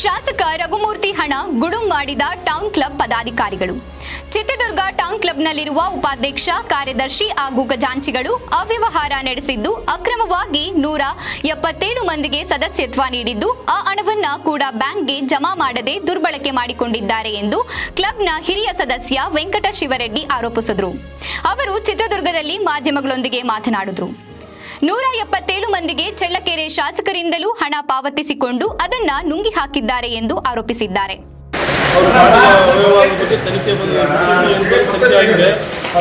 ಶಾಸಕ ರಘುಮೂರ್ತಿ ಹಣ ಗುಡುಂ ಮಾಡಿದ ಟೌನ್ ಕ್ಲಬ್ ಪದಾಧಿಕಾರಿಗಳು. ಚಿತ್ರದುರ್ಗ ಟೌನ್ ಕ್ಲಬ್ನಲ್ಲಿರುವ ಉಪಾಧ್ಯಕ್ಷ, ಕಾರ್ಯದರ್ಶಿ ಹಾಗೂ ಖಜಾಂಚಿಗಳು ಅವ್ಯವಹಾರ ನಡೆಸಿದ್ದು, ಅಕ್ರಮವಾಗಿ 177 ಮಂದಿಗೆ ಸದಸ್ಯತ್ವ ನೀಡಿದ್ದು, ಆ ಹಣವನ್ನ ಕೂಡ ಬ್ಯಾಂಕ್ಗೆ ಜಮಾ ಮಾಡದೆ ದುರ್ಬಳಕೆ ಮಾಡಿಕೊಂಡಿದ್ದಾರೆ ಎಂದು ಕ್ಲಬ್ನ ಹಿರಿಯ ಸದಸ್ಯ ವೆಂಕಟ ಶಿವರೆಡ್ಡಿ ಆರೋಪಿಸಿದರು. ಅವರು ಚಿತ್ರದುರ್ಗದಲ್ಲಿ ಮಾಧ್ಯಮಗಳೊಂದಿಗೆ ಮಾತನಾಡಿದರು. 177 ಮಂದಿಗೆ ಚಳ್ಳಕೆರೆ ಶಾಸಕರಿಂದಲೂ ಹಣ ಪಾವತಿಸಿಕೊಂಡು ಅದನ್ನ ನುಂಗಿ ಹಾಕಿದ್ದಾರೆ ಎಂದು ಆರೋಪಿಸಿದ್ದಾರೆ.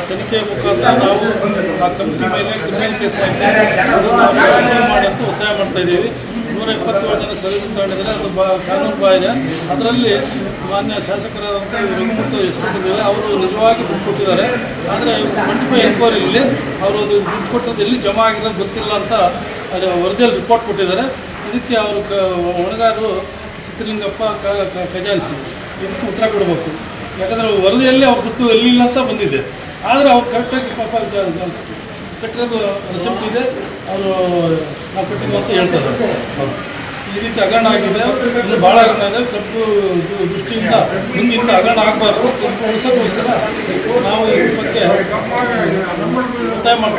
ತನಿಖೆ ಮುಖಾಂತರ ನಾವು ಆ ಕಮಿಟಿ ಮೇಲೆ ಕ್ರಿಮಿನಲ್ ಕೇಸ್ ಮಾಡಂತೂ ಒತ್ತಾಯ ಮಾಡ್ತಾ ಇದ್ದೀವಿ. 177 ಜನ ಸದಸ್ಯರು ತಗೊಂಡಿದ್ದಾರೆ, ಅದು ಕಾನೂನು ಬಾಹಿರ. ಅದರಲ್ಲಿ ಮಾನ್ಯ ಶಾಸಕರಾದಂಥ ರಘುಮೂರ್ತಿ ಹೆಸರು ಬಂದಿದೆ. ಅವರು ನಿಜವಾಗಿ ದುಡ್ಡು ಕೊಟ್ಟಿದ್ದಾರೆ. ಆದರೆ 25 ಎನ್ಕ್ವೈರಿಯಲ್ಲಿ ಅವರು ದುಡ್ಡು ಕೊಟ್ಟದ್ದು ಎಲ್ಲಿ ಜಮಾ ಆಗಿರೋದು ಗೊತ್ತಿಲ್ಲ ಅಂತ ವರದಿಯಲ್ಲಿ ರಿಪೋರ್ಟ್ ಕೊಟ್ಟಿದ್ದಾರೆ. ಇದಕ್ಕೆ ಅವರು ಹೊಣೆಗಾರರು ಚಿತ್ರಲಿಂಗಪ್ಪ ಖಜಾನ್ಸಿ ಇದಕ್ಕೆ ಉತ್ತರ ಕೊಡಬೇಕು. ಯಾಕಂದರೆ ವರದಿಯಲ್ಲಿ ಅವ್ರ ದುಡ್ಡು ಎಲ್ಲಿಲ್ಲ ಅಂತ ಬಂದಿದೆ. ಆದರೆ ಅವ್ರು ಕರೆಕ್ಟಾಗಿ ಪಾಪ ಕಟ್ಟಿರೋದು ರಿಸಿಪ್ಟ್ ಇದೆ, ಅವರು ನಾವು ಕಟ್ಟಿದ್ದು ಅಂತ ಹೇಳ್ತಾರೆ. ಈ ರೀತಿ ಹಗರಣ ಆಗಿದೆ, ಇನ್ನು ಭಾಳ ಹಗರಣ ಇದೆ. ಕ್ಲಬ್ದು ದೃಷ್ಟಿಯಿಂದ ಮುಂದಿನ ಹಗರಣ ಆಗಬಾರ್ದು. ಉಳಿಸೋಕ್ಕೋಸ್ಕರ ನಾವು ಈ ಬಗ್ಗೆ ಒತ್ತಾಯ ಮಾಡ್ತೀವಿ.